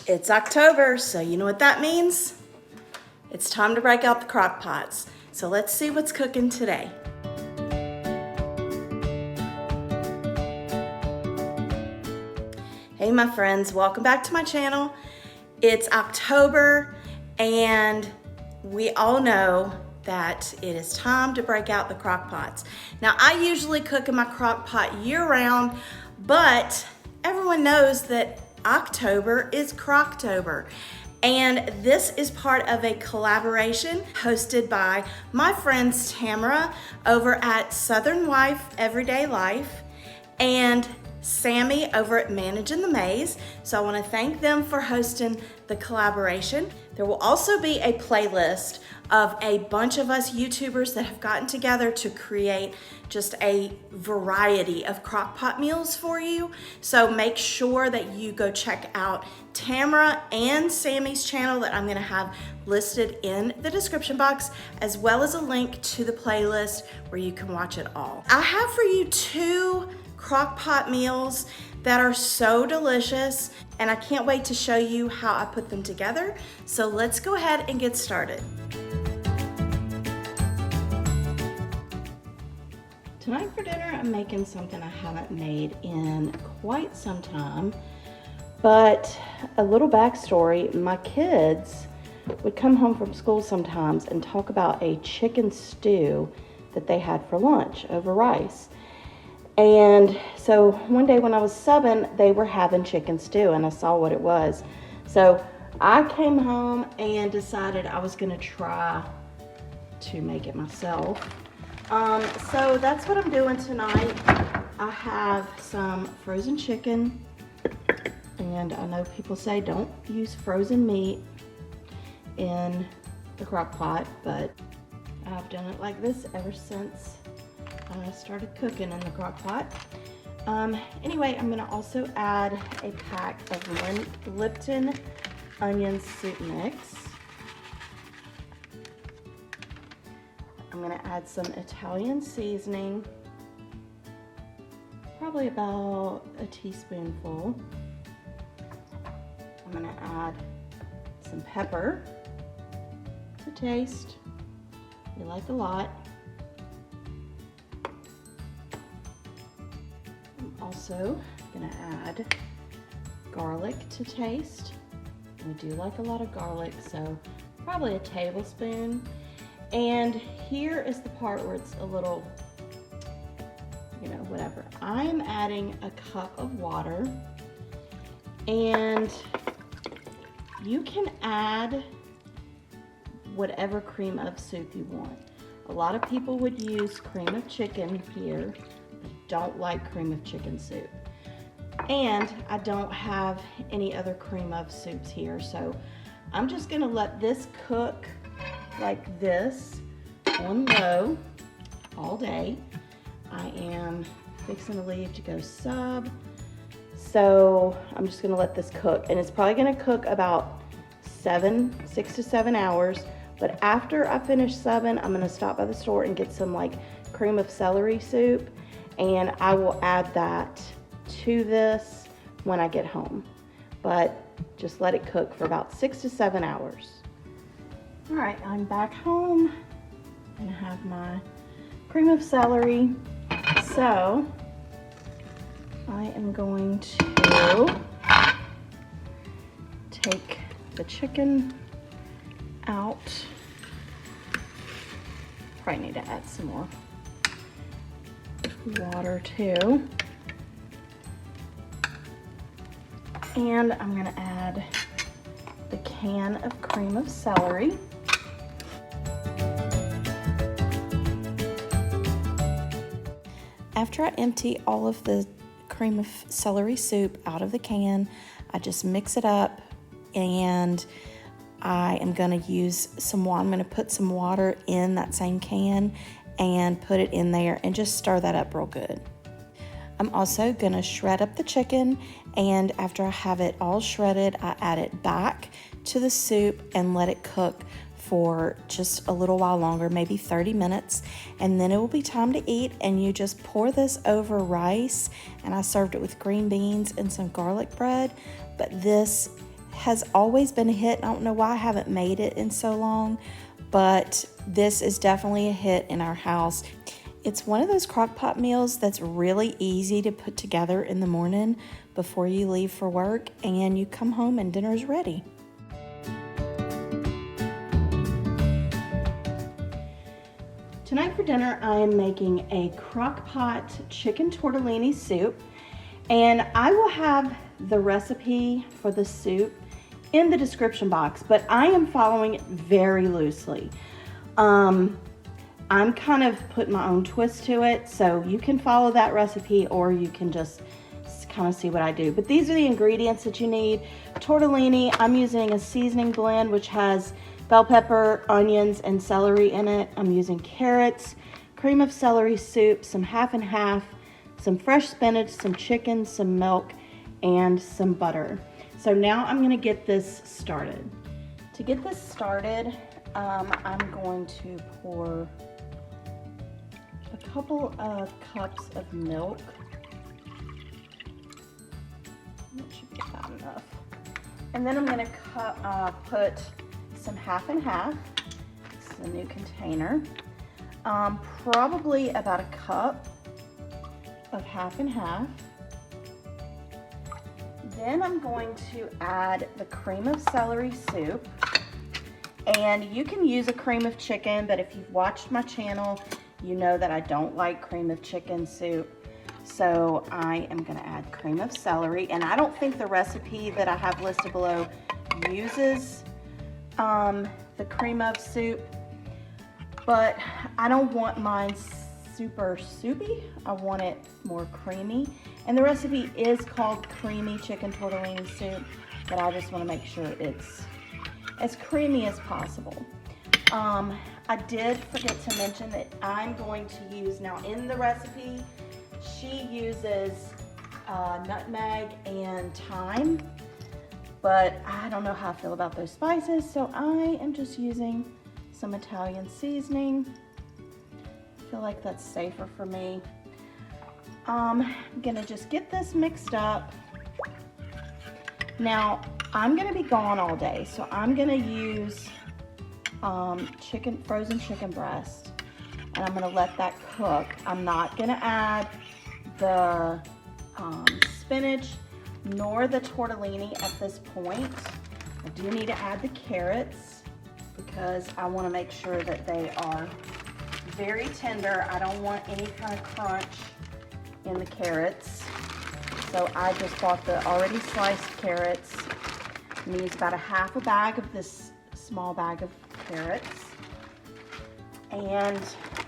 It's October, so you know what that means? It's time to break out the crock pots. So let's see what's cooking today. Hey my friends, welcome back to my channel. It's October and we all know that it is time to break out the crock pots. Now I usually cook in my crock pot year round, but everyone knows that October is Crock-Tober. And this is part of a collaboration hosted by my friends Tamara over at Southern Wife Everyday Life and Sammy over at Managing the Maze. So I want to thank them for hosting the collaboration. There will also be a playlist of a bunch of us YouTubers that have gotten together to create just a variety of crock pot meals for you. So make sure that you go check out Tamara and Sammy's channel that I'm gonna have listed in the description box, as well as a link to the playlist where you can watch it all. I have for you 2 crock pot meals that are so delicious, and I can't wait to show you how I put them together. So let's go ahead and get started. Tonight for dinner, I'm making something I haven't made in quite some time, but a little backstory, my kids would come home from school sometimes and talk about a chicken stew that they had for lunch over rice. And so one day when I was 7, they were having chicken stew and I saw what it was. So I came home and decided I was gonna try to make it myself. So that's what I'm doing tonight. I have some frozen chicken, and I know people say don't use frozen meat in the crock pot, but I've done it like this ever since I started cooking in the crock pot. Anyway, I'm gonna also add a pack of Lipton onion soup mix. I'm gonna add some Italian seasoning, probably about a teaspoonful. I'm gonna add some pepper to taste. We like a lot. I'm also gonna add garlic to taste. We do like a lot of garlic, so probably a tablespoon. And here is the part where it's a little, you know, whatever. I'm adding a cup of water, and you can add whatever cream of soup you want. A lot of people would use cream of chicken here. I don't like cream of chicken soup. And I don't have any other cream of soups here, so I'm just gonna let this cook like this on low all day. I am fixing to leave to go sub, so I'm just gonna let this cook, and it's probably gonna cook about 6 to 7 hours. But after I finish subbing, I'm gonna stop by the store and get some like cream of celery soup, and I will add that to this when I get home. But just let it cook for about 6 to 7 hours. All right, I'm back home and I have my cream of celery. So I am going to take the chicken out. Probably need to add some more water too. And I'm gonna add the can of cream of celery. After I empty all of the cream of celery soup out of the can, I just mix it up, and I am gonna use some water. I'm gonna put some water in that same can and put it in there and just stir that up real good. I'm also gonna shred up the chicken, and after I have it all shredded, I add it back to the soup and let it cook for just a little while longer, maybe 30 minutes, and then it will be time to eat. And you just pour this over rice, and I served it with green beans and some garlic bread. But this has always been a hit. I don't know why I haven't made it in so long, but this is definitely a hit in our house. It's one of those crock pot meals that's really easy to put together in the morning before you leave for work, and you come home and dinner's ready. Tonight for dinner, I am making a Crock-Pot chicken tortellini soup, and I will have the recipe for the soup in the description box, but I am following it very loosely. I'm kind of putting my own twist to it, so you can follow that recipe or you can just kind of see what I do. But these are the ingredients that you need. Tortellini, I'm using a seasoning blend which has bell pepper, onions, and celery in it. I'm using carrots, cream of celery soup, some half and half, some fresh spinach, some chicken, some milk, and some butter. So now I'm gonna get this started. To get this started, I'm going to pour a couple of cups of milk. That should be about enough. And then I'm gonna put some half and half. This is a new container. Probably about a cup of half and half. Then I'm going to add the cream of celery soup. And you can use a cream of chicken, but if you've watched my channel, you know that I don't like cream of chicken soup. So I am gonna add cream of celery. And I don't think the recipe that I have listed below uses the cream of soup, but I don't want mine super soupy. I want it more creamy. And the recipe is called creamy chicken tortellini soup, but I just want to make sure it's as creamy as possible. I did forget to mention that I'm going to use, now in the recipe, she uses nutmeg and thyme, but I don't know how I feel about those spices, so I am just using some Italian seasoning. I feel like that's safer for me. I'm gonna just get this mixed up. Now, I'm gonna be gone all day, so I'm gonna use frozen chicken breast, and I'm gonna let that cook. I'm not gonna add the spinach nor the tortellini at this point. I do need to add the carrots because I want to make sure that they are very tender. I don't want any kind of crunch in the carrots. So I just bought the already sliced carrots. I'm going to use about a half a bag of this small bag of carrots. And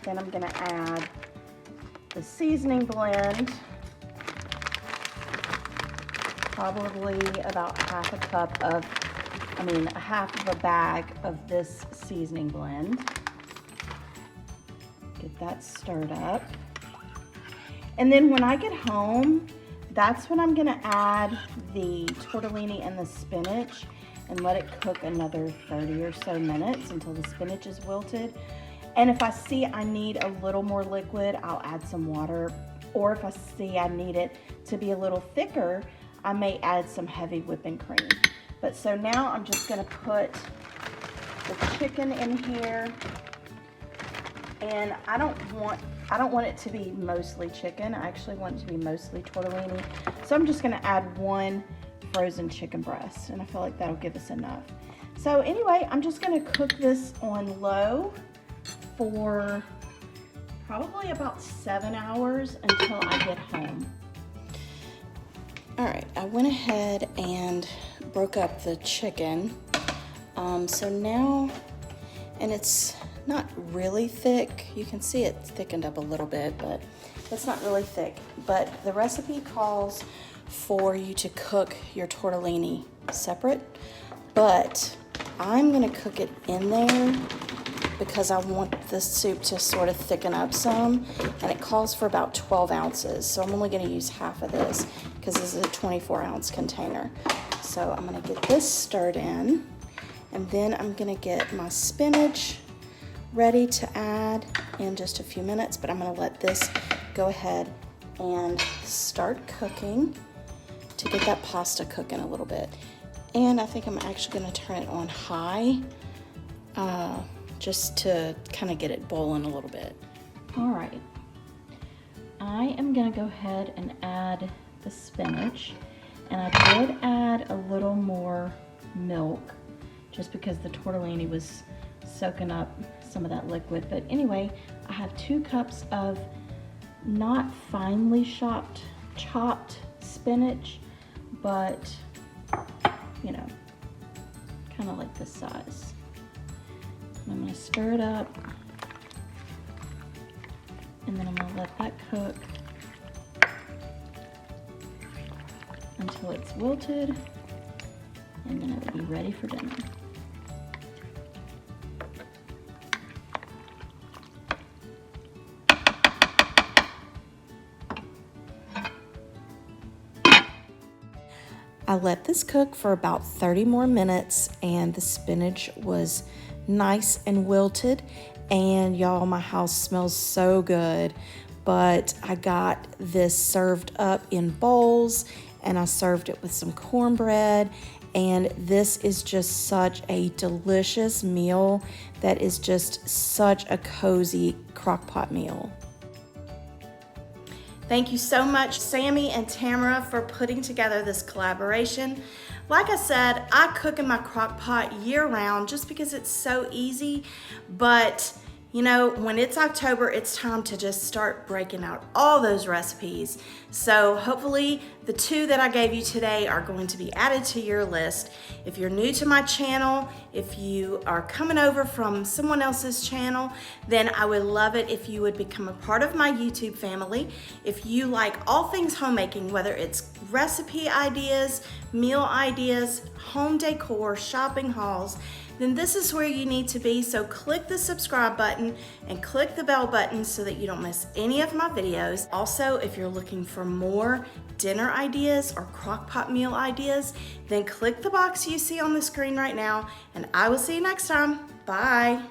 then I'm going to add the seasoning blend. Probably about half of a bag of this seasoning blend. Get that stirred up. And then when I get home, that's when I'm gonna add the tortellini and the spinach and let it cook another 30 or so minutes until the spinach is wilted. And if I see I need a little more liquid, I'll add some water. Or if I see I need it to be a little thicker, I may add some heavy whipping cream. But so now I'm just gonna put the chicken in here, and I don't want it to be mostly chicken. I actually want it to be mostly tortellini. So I'm just gonna add one frozen chicken breast, and I feel like that'll give us enough. So anyway, I'm just gonna cook this on low for probably about 7 hours until I get home. All right, I went ahead and broke up the chicken. So now, and it's not really thick. You can see it thickened up a little bit, but it's not really thick. But the recipe calls for you to cook your tortellini separate, but I'm gonna cook it in there because I want the soup to sort of thicken up some, and it calls for about 12 ounces. So I'm only gonna use half of this because this is a 24-ounce container. So I'm gonna get this stirred in, and then I'm gonna get my spinach ready to add in just a few minutes, but I'm gonna let this go ahead and start cooking to get that pasta cooking a little bit. And I think I'm actually gonna turn it on high just to kind of get it boiling a little bit. All right, I am gonna go ahead and add the spinach. And I did add a little more milk just because the tortellini was soaking up some of that liquid. But anyway, I have 2 cups of not finely chopped spinach, but you know, kind of like this size. And I'm gonna stir it up, and then I'm gonna let that cook until it's wilted, and then it will be ready for dinner. I let this cook for about 30 more minutes, and the spinach was nice and wilted, and y'all, my house smells so good. But I got this served up in bowls, and I served it with some cornbread, and this is just such a delicious meal that is just such a cozy crock-pot meal. Thank you so much, Sammy and Tamara, for putting together this collaboration. Like I said, I cook in my crock pot year round just because it's so easy, but you know, when it's October, it's time to just start breaking out all those recipes. So hopefully the 2 that I gave you today are going to be added to your list. If you're new to my channel, if you are coming over from someone else's channel, then I would love it if you would become a part of my YouTube family. If you like all things homemaking, whether it's recipe ideas, meal ideas, home decor, shopping hauls, then this is where you need to be. So click the subscribe button and click the bell button so that you don't miss any of my videos. Also, if you're looking for more dinner ideas or crock pot meal ideas, then click the box you see on the screen right now, and I will see you next time. Bye.